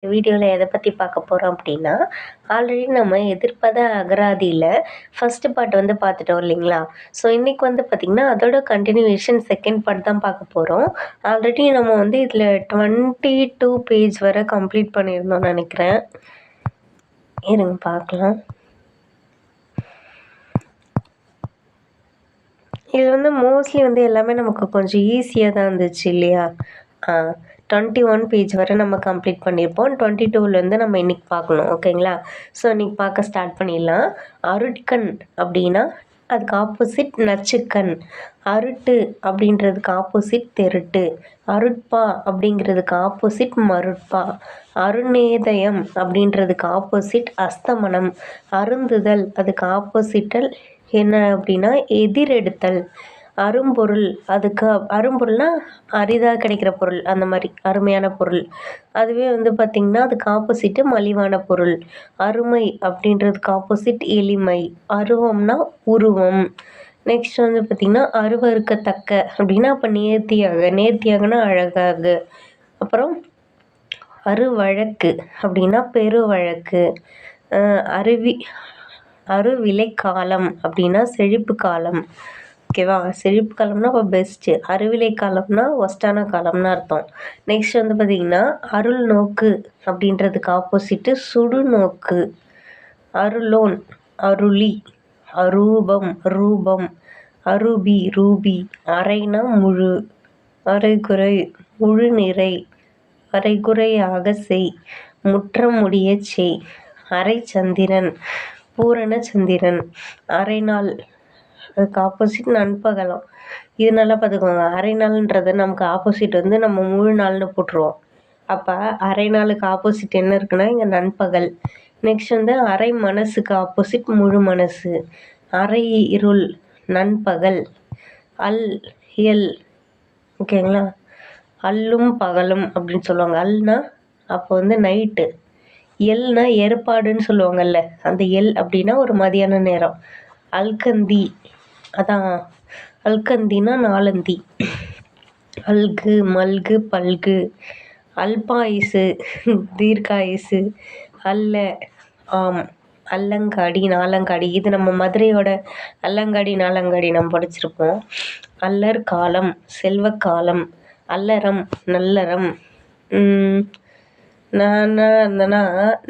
வீடியோவில் எதை பற்றி பார்க்க போகிறோம் அப்படின்னா, ஆல்ரெடி நம்ம எதிர்ப்பத அகராதியில் ஃபஸ்ட்டு பார்ட் வந்து பார்த்துட்டோம் இல்லைங்களா? ஸோ இன்றைக்கி வந்து பார்த்திங்கன்னா அதோட கண்டினியூவேஷன் செகண்ட் பார்ட் தான் பார்க்க போகிறோம். ஆல்ரெடி நம்ம வந்து இதில் 22 பேஜ் வரை கம்ப்ளீட் பண்ணியிருந்தோம்னு நினைக்கிறேன். இருங்க பார்க்கலாம். இது வந்து மோஸ்ட்லி வந்து எல்லாமே நமக்கு கொஞ்சம் ஈஸியாக தான் இருந்துச்சு இல்லையா? 21 பேஜ் வரை நம்ம கம்ப்ளீட் பண்ணியிருப்போம். 22லேருந்து நம்ம இன்றைக்கி பார்க்கணும், ஓகேங்களா? ஸோ இன்றைக்கி பார்க்க ஸ்டார்ட் பண்ணிடலாம். அருட்கண் அப்படின்னா அதுக்கு ஆப்போசிட் நச்சுக்கண். அருட்டு அப்படின்றதுக்கு ஆப்போசிட் தெருட்டு. அருட்பா அப்படிங்கிறதுக்கு ஆப்போசிட் மருட்பா. அருணேதயம் அப்படின்றதுக்கு ஆப்போசிட் அஸ்தமனம். அருந்துதல் அதுக்கு ஆப்போசிட்டல் என்ன அப்படின்னா எதிரெடுத்தல். அரும்பொருள் அதுக்கு அரும்பொருள்னா அரிதாக கிடைக்கிற பொருள், அந்த மாதிரி அருமையான பொருள். அதுவே வந்து பார்த்திங்கன்னா அதுக்கு ஆப்போசிட்டு மலிவான பொருள். அருமை அப்படின்றதுக்கு ஆப்போசிட் எளிமை. அருவம்னா உருவம். நெக்ஸ்ட் வந்து பார்த்திங்கன்னா அருவருக்கத்தக்க அப்படின்னா அப்போ நேர்த்தியாக. நேர்த்தியாகனா அழகாக. அப்புறம் அருவழக்கு அப்படின்னா பெருவழக்கு. அருவிலை காலம் அப்படின்னா செழிப்பு காலம். ஓகேவா? செழிப்பு காலம்னா அப்போ பெஸ்ட்டு. அருவிலை காலம்னா ஒஸ்டான காலம்னு அர்த்தம். நெக்ஸ்ட் வந்து பார்த்திங்கன்னா அருள் நோக்கு அப்படின்றதுக்கு ஆப்போசிட்டு சுடுநோக்கு. அருளோன் அருளி. அரூபம் ரூபம். அரூபி ரூபி. அரைனா முழு. அரைகுறை முழு நிறை. அரைகுறையாக செய். முற்றம் முடிய செய். அரைச்சந்திரன் பூரண சந்திரன். அரை நாள் அதுக்கு ஆப்போசிட் நண்பகலாம். இது நல்லா பார்த்துக்கோங்க. அரை நாள்ன்றது நமக்கு ஆப்போசிட் வந்து நம்ம முழு நாள்னு போட்டுருவோம். அப்போ அரை நாளுக்கு ஆப்போசிட் என்ன இருக்குன்னா இங்கே நண்பகல். நெக்ஸ்ட் வந்து அரை மனசுக்கு ஆப்போசிட் முழு மனசு. அரை இருள் நண்பகல். அல் எல் ஓகேங்களா? அல்லும் பகலும் அப்படின்னு சொல்லுவாங்க. அல்னா அப்போ வந்து நைட்டு. எல்னா ஏற்பாடுன்னு சொல்லுவாங்கல்ல, அந்த எல் அப்படின்னா ஒரு மதியான நேரம். அல்கந்தி அதான் அல்கந்தினா நாளந்தி. அல்கு மல்கு பல்கு. அல்பாயுசு தீர்க்காயுசு. அல்ல ஆம். அல்லங்காடி நாலங்காடி. இது நம்ம மதுரையோட அல்லங்காடி நாலங்காடி நம்ம படிச்சிருப்போம். அல்லர் காலம் செல்வக்காலம். அல்லறம் நல்லறம். நான் இருந்தேன்னா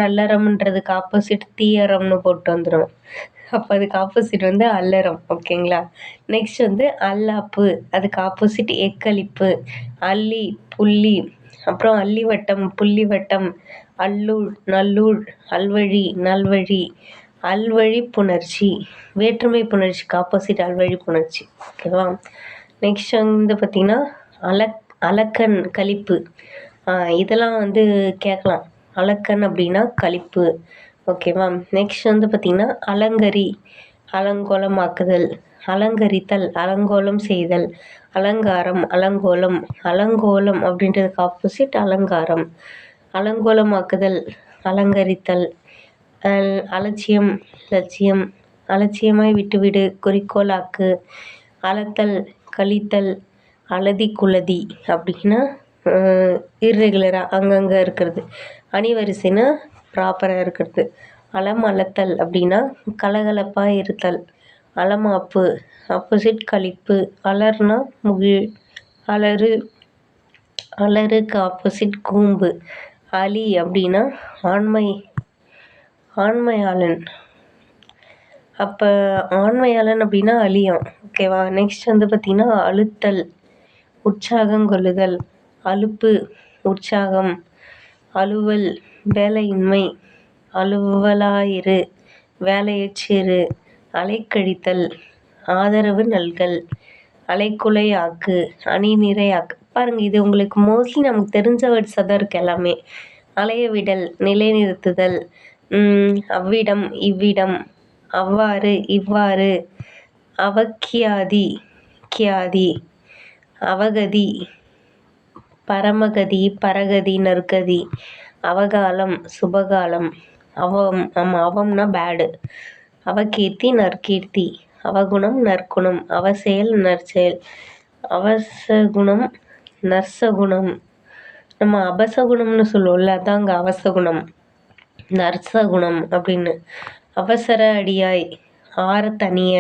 நல்லறம்ன்றதுக்கு ஆப்போசிட் தீயறம்னு போட்டு வந்துடும். அப்போ அதுக்கு ஆப்போசிட் வந்து அல்லறம், ஓகேங்களா? நெக்ஸ்ட் வந்து அல்லாப்பு அதுக்கு ஆப்போசிட் எக்களிப்பு. அல்லி புள்ளி. அப்புறம் அல்லிவட்டம் புள்ளி வட்டம். அல்லூழ் நல்லூழ். அல்வழி நல்வழி. அல்வழி புணர்ச்சி வேற்றுமை புணர்ச்சிக்கு ஆப்போசிட் அல்வழி புணர்ச்சி, ஓகேவா? நெக்ஸ்ட் வந்து பார்த்திங்கன்னா அலக்கண் கழிப்பு. இதெல்லாம் வந்து கேட்கலாம். அலக்கண் அப்படின்னா கழிப்பு, ஓகேவா? நெக்ஸ்ட் வந்து பார்த்திங்கன்னா அலங்கரி அலங்கோலமாக்குதல். அலங்கரித்தல் அலங்கோலம் செய்தல். அலங்காரம் அலங்கோலம். அலங்கோலம் அப்படின்றதுக்கு ஆப்போசிட் அலங்காரம். அலங்கோலமாக்குதல் அலங்கரித்தல். அலட்சியம் லட்சியம். அலட்சியமாய் விட்டுவிடு குறிக்கோளாக்கு. அளத்தல் கழித்தல். அலதி குலதி அப்படின்னா இர்ரெகுலராக அங்கங்கே இருக்கிறது. அணிவரிசைனா ப்ராப்பராக இருக்கிறது. அலம் அளத்தல் அப்படின்னா கலகலப்பாக இருத்தல். அலமாப்பு ஆப்போசிட் கழிப்பு. அலர்னா முகிழ். அலருக்கு ஆப்போசிட் கூம்பு. அலி அப்படின்னா ஆண்மையாளன். அப்போ ஆண்மையாளன் அப்படின்னா அலியான், ஓகேவா? நெக்ஸ்ட் வந்து பார்த்திங்கன்னா அழுத்தல் உற்சாகம் கொள்ளுதல். அலுப்பு உற்சாகம். அலுவல் வேலையின்மை. அலுவலாயிரு வேலையற்றிரு. அலைக்கழித்தல் ஆதரவு நல்கல். அலைக்குலை ஆக்கு அணி நிறை ஆக்கு. பாருங்கள், இது உங்களுக்கு மோஸ்ட்லி நமக்கு தெரிஞ்ச வேர்ட்ஸாக தான் இருக்குது எல்லாமே. அலைய விடல் நிலைநிறுத்துதல். அவ்விடம் இவ்விடம். அவ்வாறு இவ்வாறு. அவக்கியாதி கியாதி. அவகதி பரமகதி பரகதி நற்கதி. அவகாலம் சுபகாலம். அவம்னா பேடு. அவகீர்த்தி நற்கீர்த்தி. அவகுணம் நற்குணம். அவசெயல் நற்செயல். அவசகுணம் நற்சகுணம். நம்ம அபசகுணம்னு சொல்லுவோம்ல, அதாங்க அவசகுணம், நற்சகுணம் அப்படின்னு. அவசர அடியாய், ஆற தனிய,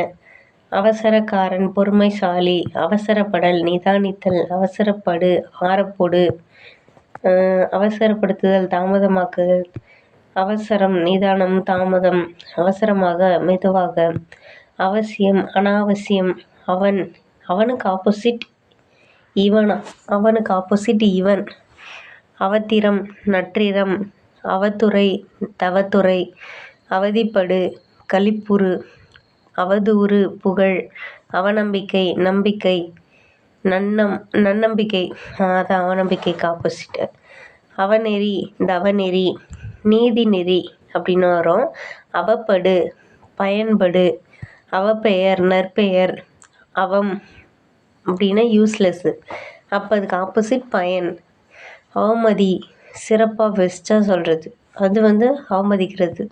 அவசரக்காரன், பொறுமைசாலி, அவசரப்படல், நிதானித்தல், அவசரப்படு, ஆறப்பொடு, அவசரப்படுத்துதல், தாமதமாக்குதல், அவசரம், நிதானம், தாமதம், அவசரமாக, மெதுவாக, அவசியம், அனாவசியம், அவனுக்கு ஆப்போசிட் இவனா, அவனுக்கு ஆப்போசிட் இவன், அவத்திரம், நற்றிரம், அவத்துறை, தவத்துறை, அவதிப்படு, களிப்புறு, அவதூறு, புகழ், அவநம்பிக்கை, நம்பிக்கை, நன்னம்பிக்கை, அதான் அவநம்பிக்கைக்கு ஆப்போசிட்டு, அவநெறி, தவநெறி, நீதி நெறி அப்படின்னு வரும். அவப்படு, பயன்படு, அவப்பெயர், நற்பெயர், அவம் அப்படின்னா யூஸ்லெஸ்ஸு. அப்போ அதுக்கு ஆப்போசிட் பயன். அவமதி, சிறப்பாக பெஸ்ட்டாக சொல்கிறது, அது அவமதிக்கிறது.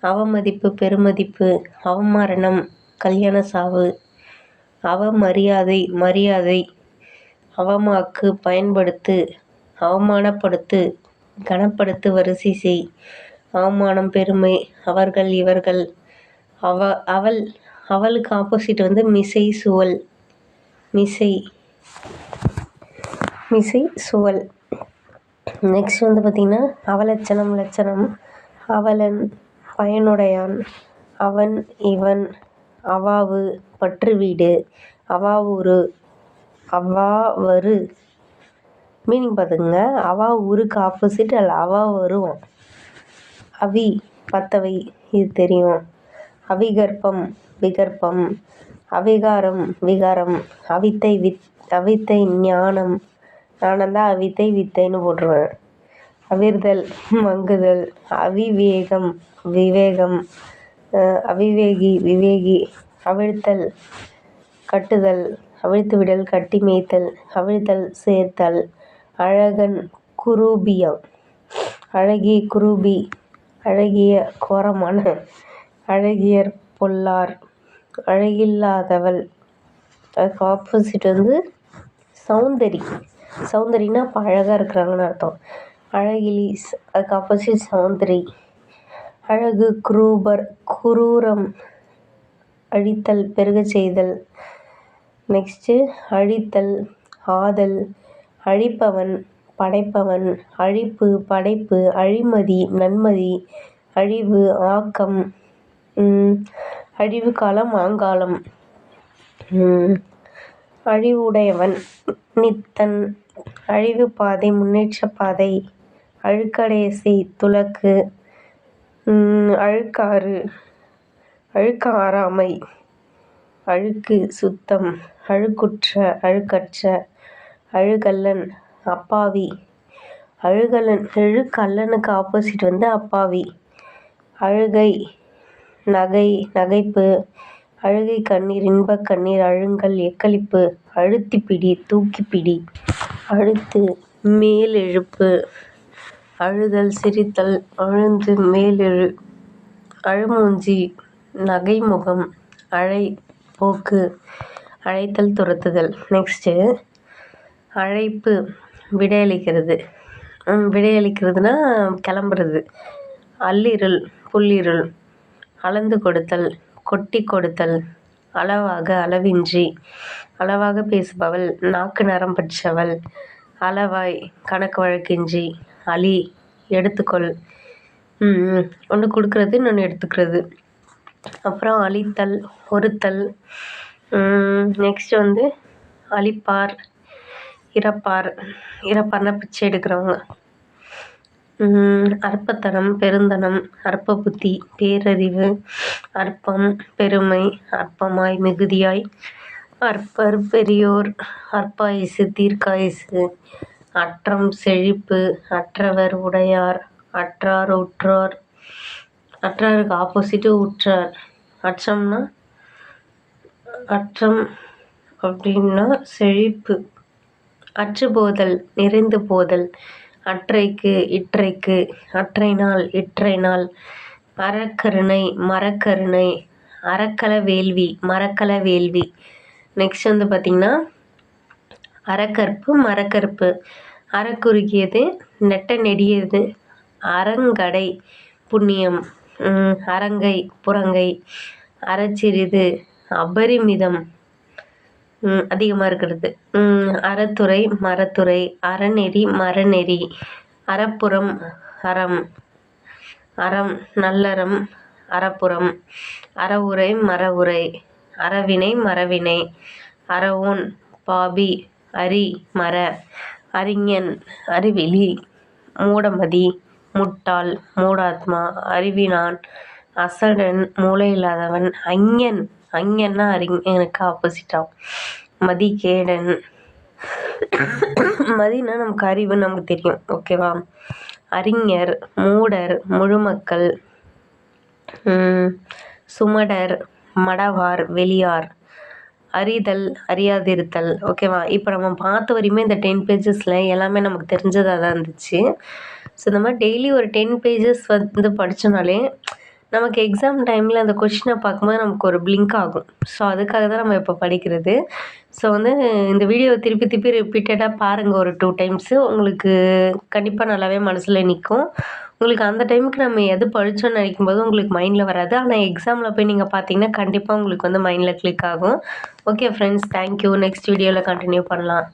அவமதிப்பு, பெருமதிப்பு, அவமரணம், கல்யாண சாவு, அவமரியாதை, மரியாதை, அவமாக்கு, பயன்படுத்து, அவமானப்படுத்து, கனப்படுத்து, வரிசை செய், அவமானம், பெருமை, அவர்கள், இவர்கள், அவள், அவளுக்கு ஆப்போசிட் மிசை, சுவல், மிசை, சுவல். நெக்ஸ்ட் பார்த்திங்கன்னா அவலட்சணம், லட்சணம், அவலன், பயனுடையான், அவன், இவன், அவாவு, பற்று வீடு, அவாவூரு, அவாவரு. மீனிங் பார்த்துக்குங்க. அவாவூருக்கு ஆப்போசிட் அவா வருவோம். அவி, பத்தவை, இது தெரியும். அவிகற்பம், விகற்பம், அவிகாரம், விகாரம், அவித்தை, ஞானம், நானந்தான் அவித்தை, வித்தைன்னு போட்டுருவேன். அவிர்தல், மங்குதல், அவிவேகம், விவேகம், அவிவேகி, விவேகி, அவிழ்த்தல், கட்டுதல், அவிழ்த்துவிடல், கட்டி மேய்த்தல், அவிழ்த்தல், சேர்த்தல், அழகன், குரூபியம், அழகிய, குரூபி, அழகிய, கோரமான, அழகியர், பொல்லார், அழகில்லாதவள். அதுக்கு ஆப்போசிட் சௌந்தரி. சௌந்தரின்னா அப்போ அழகாக இருக்கிறாங்கன்னு அர்த்தம். அழகிலி, அதுக்கு ஆப்போசிட் சௌந்தரி. அழகு, குரூபர், குரூரம், அழித்தல், பெருகச் செய்தல். நெக்ஸ்ட்டு அழித்தல், ஆதல், அழிப்பவன், படைப்பவன், அழிப்பு, படைப்பு, அழிமதி, நன்மதி, அழிவு, ஆக்கம், அழிவு காலம், ஆங்காலம், அழிவுடையவன், நித்தன், அழிவு பாதை, முன்னேற்ற பாதை, அழுக்கடையசை, துலக்கு, அழுக்காறு, அழுக்காறாமை, அழுக்கு, சுத்தம், அழுக்குற்ற, அழுக்கற்ற, அழுகல்லன், அப்பாவி, எழுக்கல்லனுக்கு ஆப்போசிட் அப்பாவி. அழுகை, நகை, நகைப்பு, அழுகை கண்ணீர், இன்பக் கண்ணீர், அழுங்கல், எக்களிப்பு, அழுத்திப்பிடி, தூக்கிப்பிடி, அழுத்து, மேலெழுப்பு, அழுதல், சிரித்தல், அழுந்து, மேலெழு, அழுமூஞ்சி, நகைமுகம், அழை, போக்கு, அழைத்தல், துரத்துதல். நெக்ஸ்ட்டு அழைப்பு, விடையளிக்கிறது. விடையளிக்கிறதுனா கிளம்புறது. அல்லிருள், புல்லிருள், அளந்து கொடுத்தல், கொட்டி கொடுத்தல், அளவாக, அளவின்றி, அளவாக பேசுபவள், நாக்கு நரம் பற்றவள், அளவாய், கணக்கு வழக்கின்றி, அழி, எடுத்துக்கொள், ஒன்று கொடுக்கறது இன்னொன்று எடுத்துக்கிறது. அப்புறம் அழித்தல், ஒருத்தல். நெக்ஸ்ட் அழிப்பார், இறப்பார்னா பிச்சை எடுக்கிறவங்க. அற்பத்தனம், பெருந்தனம், அற்ப புத்தி, பேரறிவு, அற்பம், பெருமை, அற்பமாய், மிகுதியாய், அற்பர், பெரியோர், அற்பாயுசு, தீர்க்காயுசு, அற்றம், செழிப்பு, அற்றவர், உடையார், அற்றார், உற்றார். அற்றாருக்கு ஆப்போசிட்டு உற்றார். அற்றம் அப்படின்னா செழிப்பு. அற்று போதல், நிறைந்து போதல், அற்றைக்கு, இற்றைக்கு, அற்றைநாள், இற்றைநாள், அறக்கருணை, மரக்கருணை, அறக்கல வேள்வி, மரக்கல வேள்வி. நெக்ஸ்ட் பார்த்திங்கன்னா அறக்கற்பு, மரக்கற்பு, அறக்குறுகியது நெட்ட நெடியது அறங்கடை புண்ணியம் அரங்கை புறங்கை அறச்சிறிது அபரிமிதம் அதிகமாக இருக்கிறது அறத்துறை மரத்துறை அறநெறி மரநெறி அறப்புறம் அறம் அறம் நல்லறம் அறப்புறம் அறவுரை மரவுரை அறவினை மரவினை அறவோன் பாபி அரி மர அறிஞன் அறிவிலி மூடமதி முட்டாள் மூடாத்மா அறிவினான் அசடன் மூளையில்லாதவன் அஞ்ஞன் அஞ்ஞன்னா அறிஞனுக்கு ஆப்போசிட்டாகும் மதிகேடன் மதினா நமக்கு அறிவு நமக்கு தெரியும் ஓகேவா. அறிஞர் மூடர் முழுமக்கள் சுமடர் மடவார் வெளியார் அறிதல் அறியாதிருத்தல் ஓகேவா. இப்போ நம்ம பார்த்த வரையுமே இந்த 10 பேஜஸில் எல்லாமே நமக்கு தெரிஞ்சதாக தான் இருந்துச்சு. ஸோ இந்த மாதிரி டெய்லி ஒரு 10 பேஜஸ் வந்து படித்தோனாலே நமக்கு எக்ஸாம் டைமில் அந்த கொஷினை பார்க்கும்போது நமக்கு ஒரு பிளிங்க் ஆகும். ஸோ அதுக்காக தான் நம்ம இப்போ படிக்கிறது. ஸோ வந்து இந்த வீடியோவை திருப்பி திருப்பி ரிப்பீட்டடாக பாருங்கள் ஒரு 2 டைம்ஸு. உங்களுக்கு கண்டிப்பாக நல்லாவே மனசில் நிற்கும். உங்களுக்கு அந்த டைமுக்கு நம்ம எது படித்தோன்னு நினைக்கும் போது உங்களுக்கு மைண்டில் வராது. ஆனால் எக்ஸாமில் போய் நீங்கள் பார்த்தீங்கன்னா கண்டிப்பாக உங்களுக்கு வந்து மைண்டில் கிளிக் ஆகும். Okay friends, thank you. நெக்ஸ்ட் வீடியோவில் கண்டினியூ பண்ணலாம்.